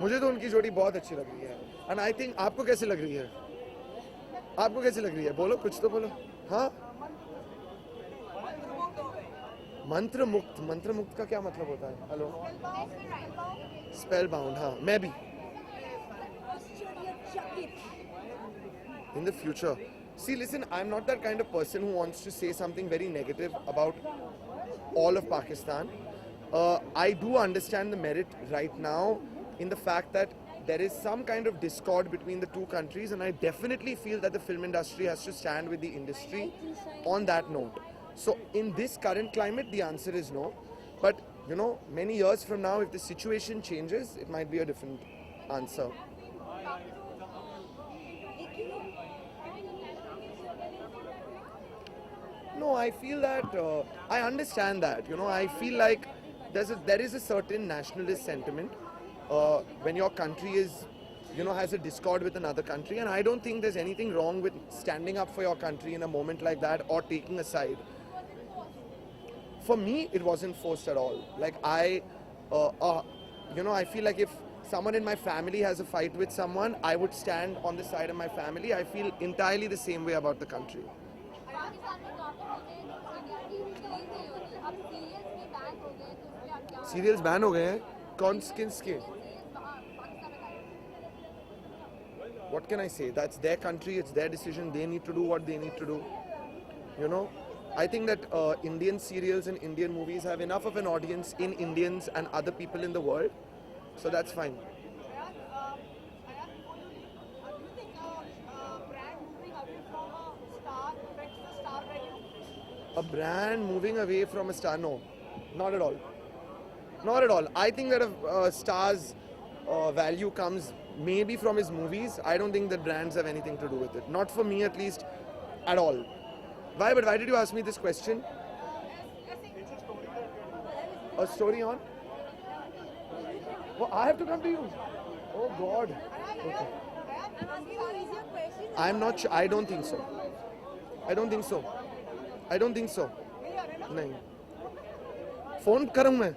मुझे तो उनकी जोड़ी बहुत अच्छी लग रही है. एंड आई थिंक आपको कैसे लग रही है? आपको कैसी लग रही है? बोलो, कुछ तो बोलो. हाँ, मंत्र मुक्त का क्या मतलब होता है? Hello, spell bound. हाँ, मैं भी. In the future, see, listen, I'm not that kind of person who wants to say something very negative about all of Pakistan. I do understand the merit right now in the fact that there is some kind of discord between the two countries, and I definitely feel that the film industry has to stand with the industry on that note. So in this current climate, the answer is no. But many years from now, if the situation changes, it might be a different answer. No, I feel that I understand that. I feel like there is a certain nationalist sentiment when your country is, has a discord with another country, and I don't think there's anything wrong with standing up for your country in a moment like that or taking a side. For me, it wasn't forced at all. Like I feel like if someone in my family has a fight with someone, I would stand on the side of my family. I feel entirely the same way about the country. Serials ban हो गए हैं? कौन किस के? What can I say? That's their country, it's their decision. They need to do what they need to do. I think that Indian serials and Indian movies have enough of an audience in Indians and other people in the world, so that's fine. A brand moving away from a star? No, not at all. Not at all. I think that a star's value comes maybe from his movies. I don't think that brands have anything to do with it. Not for me, at least, at all. Why? But why did you ask me this question? A story on? Well, I have to come to you. Oh God. Okay. I'm not sure. I don't think so. I don't think so. I don't think so. नहीं. Phone करूँ मैं?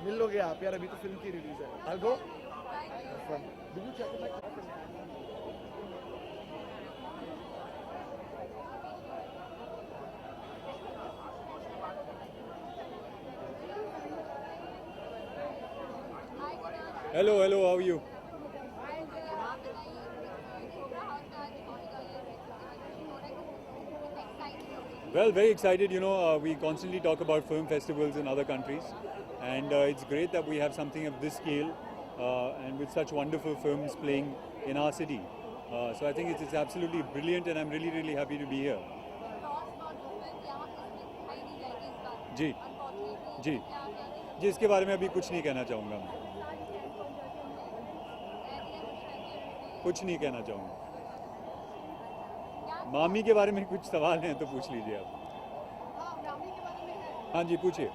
मिल लोगे आप यार? अभी तो film की release है. I'll go. Did you check my clock? Hello, how are you? Well, very excited. We constantly talk about film festivals in other countries, and it's great that we have something of this scale and with such wonderful films playing in our city. So I think it's absolutely brilliant, and I'm really, really happy to be here. जी जी जी इसके बारे में अभी कुछ नहीं कहना चाहूँगा मैं. कुछ नहीं कहना चाहूँगा. मामी के बारे में कुछ सवाल हैं तो पूछ लीजिए आप. हाँ जी, पूछिए.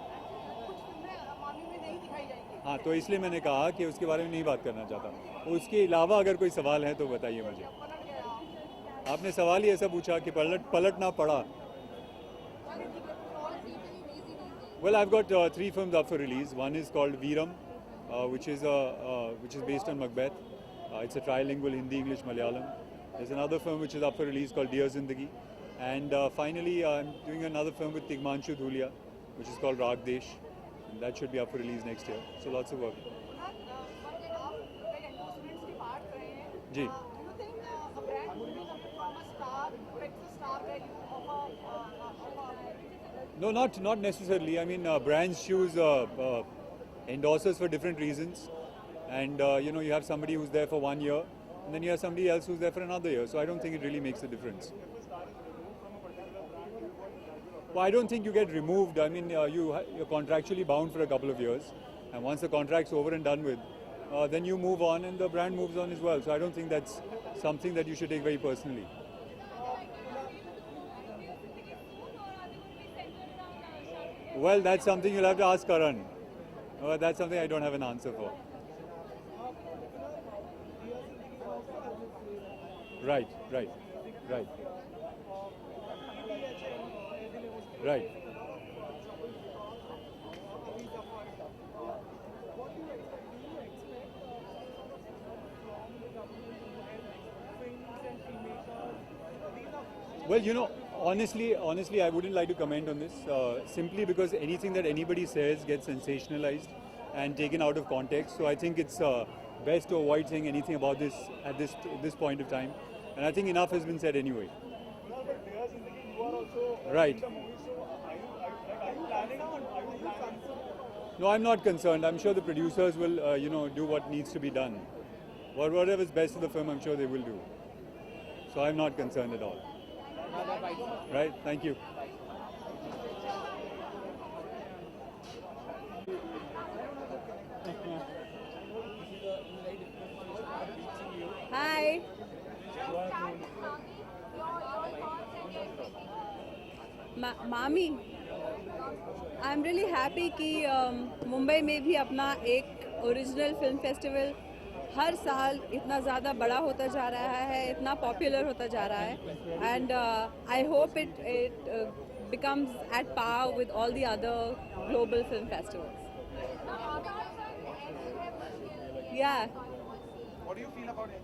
हाँ, तो इसलिए मैंने कहा कि उसके बारे में नहीं बात करना चाहता. उसके अलावा अगर कोई सवाल है तो बताइए मुझे. आपने सवाल ही ऐसा पूछा कि पलट ना पड़ा. Well, I've got 3 films up for release. One is called Veeram, which is based on Macbeth. It's a trilingual Hindi, English, Malayalam. There's another film which is up for release called Dear Zindagi. And finally, I'm doing another film with Tigmanshu Dhulia, which is called Rag Desh. And that should be up for release next year. So lots of work. Ji. No, not necessarily. I mean, brands choose endorsers for different reasons. And, you have somebody who's there for 1 year, and then you have somebody else who's there for another year. So I don't think it really makes a difference. Well, I don't think you get removed. I mean, you're contractually bound for a couple of years. And once the contract's over and done with, then you move on and the brand moves on as well. So I don't think that's something that you should take very personally. Well, that's something you'll have to ask Karan. That's something I don't have an answer for. Right. Right. Well, honestly, I wouldn't like to comment on this. Simply because anything that anybody says gets sensationalized and taken out of context. So I think it's best to avoid saying anything about this at this point of time. And I think enough has been said anyway. Right. No, I'm not concerned. I'm sure the producers will, do what needs to be done. Whatever is best for the film, I'm sure they will do. So I'm not concerned at all. Right? Thank you. Hi. मामी, I am really happy कि मुंबई में भी अपना एक original film festival हर साल इतना ज़्यादा बड़ा होता जा रहा है, इतना पॉपुलर होता जा रहा है, and I hope it becomes at par with all the other global film festivals. Yeah. What do you feel about it?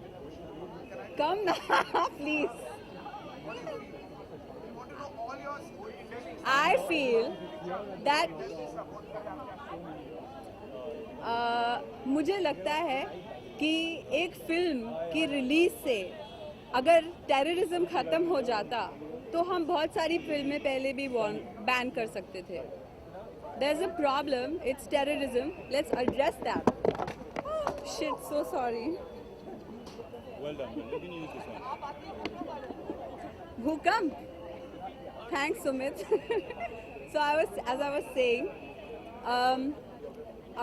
Come now, please. I feel that मुझे लगता है कि एक फिल्म की रिलीज से अगर टेररिज्म ख़त्म हो जाता तो हम बहुत सारी फिल्में पहले भी बैन कर सकते थे. There's a problem, it's terrorism. Let's address that. Oh, shit, so sorry. Well done. You can use this one. Bhukamp. Thanks, Sumit. So as I was saying,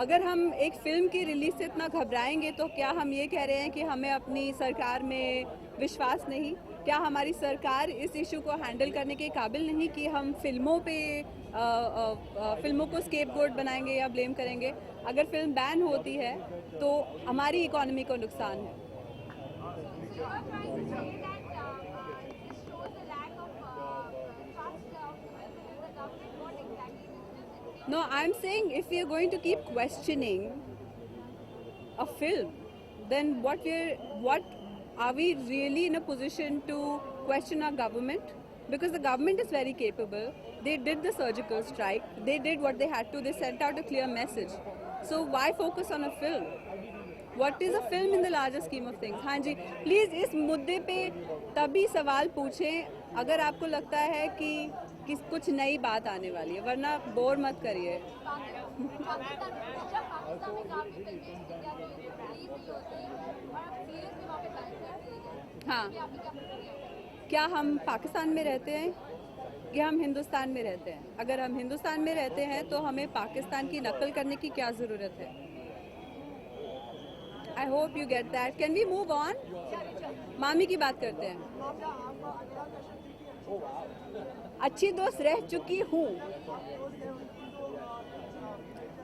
अगर हम एक फिल्म की रिलीज से इतना घबराएंगे तो क्या हम ये कह रहे हैं कि हमें अपनी सरकार में विश्वास नहीं? क्या हमारी सरकार इस इशू को हैंडल करने के काबिल नहीं कि हम फिल्मों को स्केपगोट बनाएंगे या ब्लेम करेंगे? अगर फिल्म बैन होती है तो हमारी इकोनॉमी को नुकसान है. No, I'm saying if we are going to keep questioning a film, then what are we really in a position to question our government? Because the government is very capable. They did the surgical strike. They did what they had to. They sent out a clear message. So why focus on a film? What is a film in the larger scheme of things? हाँ जी, please इस मुद्दे पे तभी सवाल पूछें अगर आपको लगता है कि कुछ नई बात आने वाली है, वरना बोर मत करिए. हाँ, क्या हम पाकिस्तान में रहते हैं या हम हिंदुस्तान में रहते हैं? अगर हम हिंदुस्तान में रहते हैं तो हमें पाकिस्तान की नकल करने की क्या ज़रूरत है? I hope you get that. Can we move on? मामी की बात करते हैं. अच्छी दोस्त रह चुकी हूँ.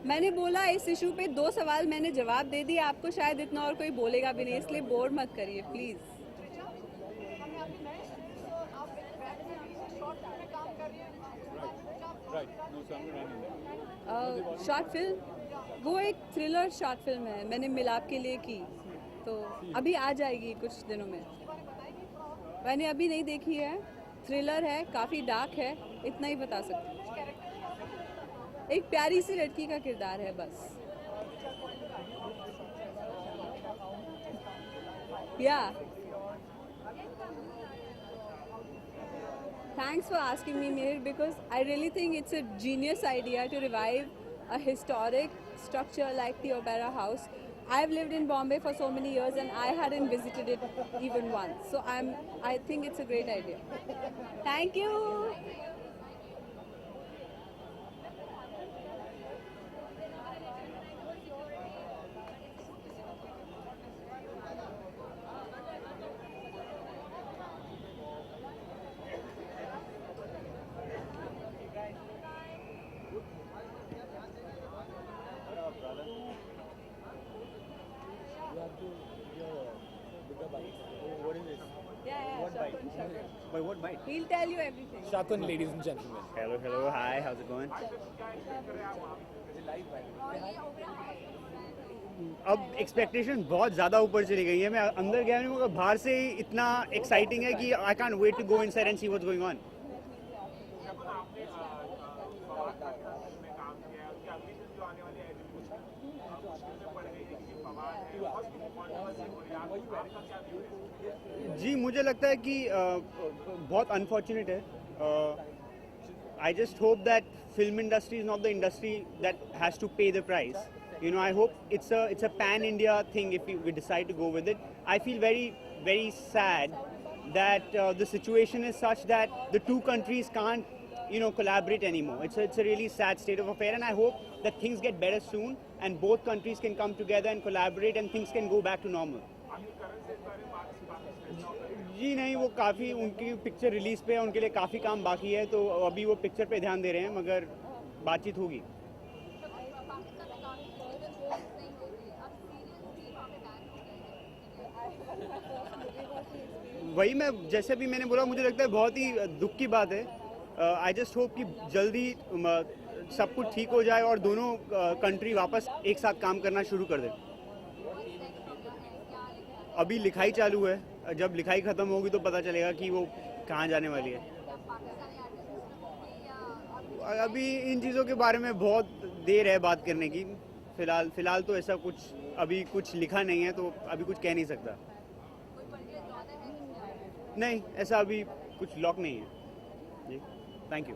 मैंने बोला इस इशू पे 2 सवाल मैंने जवाब दे दिए. आपको शायद इतना और कोई बोलेगा भी नहीं, इसलिए बोर मत करिए प्लीज. शॉर्ट फिल्म, वो एक थ्रिलर शॉर्ट फिल्म है, मैंने मिलाप के लिए की, तो अभी आ जाएगी कुछ दिनों में. मैंने अभी नहीं देखी है. थ्रिलर है, काफ़ी डार्क है, इतना ही बता सकती हूँ. एक प्यारी सी लड़की का किरदार है बस. या Thanks for asking me, Mihir, because I really think it's a genius idea to revive a historic structure like the Opera House. I've lived in Bombay for so many years and I hadn't visited it even once. So I think it's a great idea. Thank you. By what bite? He'll tell you everything. Shakun, ladies and gentlemen. Hello, hello, hi, how's it going? अब expectation बहुत ज़्यादा ऊपर चली गई है. मैं अंदर गया नहीं हूँ, बाहर से ही इतना एक्साइटिंग है कि I can't wait to go inside and see what's going on. जी मुझे लगता है कि बहुत अनफॉर्चुनेट है. I just hope that film industry is not the industry that has to pay the price. You know, I hope it's a pan-India thing if we decide to go with it. I feel very sad that the situation is such that the two countries can't, you know, collaborate anymore. It's a really sad state of affair, and I hope that things get better soon and both countries can come together and collaborate and things can go back to normal. जी नहीं, वो काफ़ी उनकी picture release पे उनके लिए काफ़ी काम बाकी है, तो अभी वो पिक्चर पे ध्यान दे रहे हैं, मगर बातचीत होगी. वही मैं जैसे भी मैंने बोला, मुझे लगता है बहुत ही दुख की बात है. आई जस्ट होप कि जल्दी सब कुछ ठीक हो जाए और दोनों कंट्री वापस एक साथ काम करना शुरू कर दें. अभी लिखाई चालू है, जब लिखाई ख़त्म होगी तो पता चलेगा कि वो कहाँ जाने वाली है. अभी इन चीज़ों के बारे में बहुत देर है बात करने की. फ़िलहाल तो ऐसा कुछ अभी कुछ लिखा नहीं है, तो अभी कुछ कह नहीं सकता. नहीं, ऐसा अभी कुछ लॉक नहीं है. जी, थैंक यू.